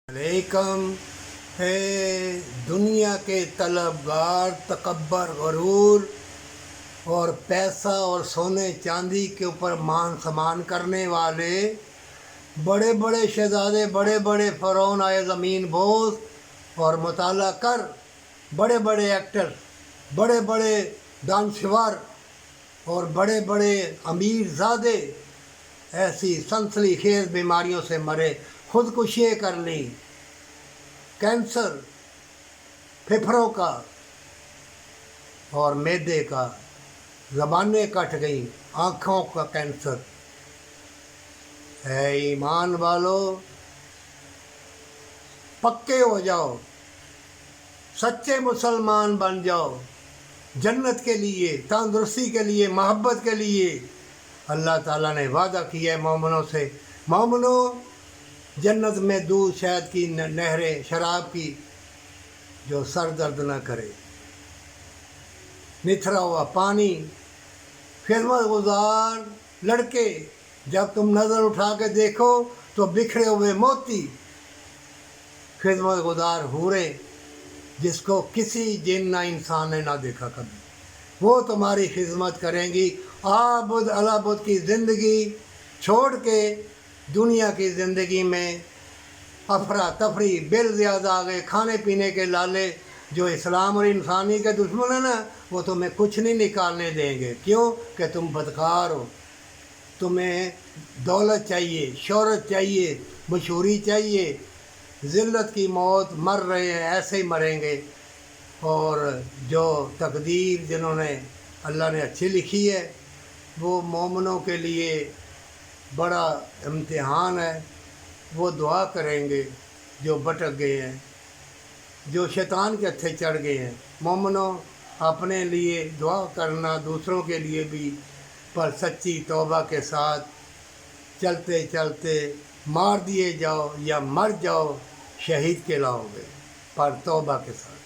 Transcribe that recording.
अलैकम है दुनिया के तलबगार तकब्बर गरूर और पैसा और सोने चांदी के ऊपर मान सम्मान करने वाले बड़े बड़े शहजादे बड़े बड़े फ़रौन आए ज़मीन बोझ और मुताला कर बड़े बड़े एक्टर बड़े बड़े दानश्वर और बड़े बड़े अमीर ज़ादे ऐसी सनसनीखेज़ बीमारियों से मरे, ख़ुदकुशियाँ कर ली, कैंसर फेफड़ों का और मैदे का, ज़बानें कट गई, आँखों का कैंसर। है ईमान वालों, पक्के हो जाओ, सच्चे मुसलमान बन जाओ, जन्नत के लिए, तंदुरुस्ती के लिए, मोहब्बत के लिए अल्लाह ताला ने वादा किया है मोमिनों से। मोमिनों, जन्नत में दूध शहद की नहरें, शराब की जो सर दर्द न करे, निथरा हुआ पानी, खिदमत गुजार लड़के, जब तुम नज़र उठा के देखो तो बिखरे हुए मोती, खिदमत गुजार हूरे जिसको किसी जिन ना इंसान ने ना देखा कभी, वो तुम्हारी खिदमत करेंगी। आबुद अलाबुद की ज़िंदगी छोड़ के दुनिया की ज़िंदगी में अफरा तफरी, बिल ज़्यादा आ गए, खाने पीने के लाले, जो इस्लाम और इंसानी के दुश्मन है ना, वो तुम्हें कुछ नहीं निकालने देंगे। क्यों? कि तुम बदकार हो, तुम्हें दौलत चाहिए, शोहरत चाहिए, मशहूरी चाहिए, ज़िल्लत की मौत मर रहे हैं, ऐसे ही मरेंगे। और जो तकदीर जिन्होंने अल्लाह ने अच्छी लिखी है, वो मोमिनों के लिए बड़ा इम्तिहान है। वो दुआ करेंगे जो भटक गए हैं, जो शैतान के हत्थे चढ़ गए हैं। मोमिनों, अपने लिए दुआ करना, दूसरों के लिए भी, पर सच्ची तौबा के साथ चलते चलते मार दिए जाओ या मर जाओ, शहीद कहलाओगे, पर तौबा के साथ।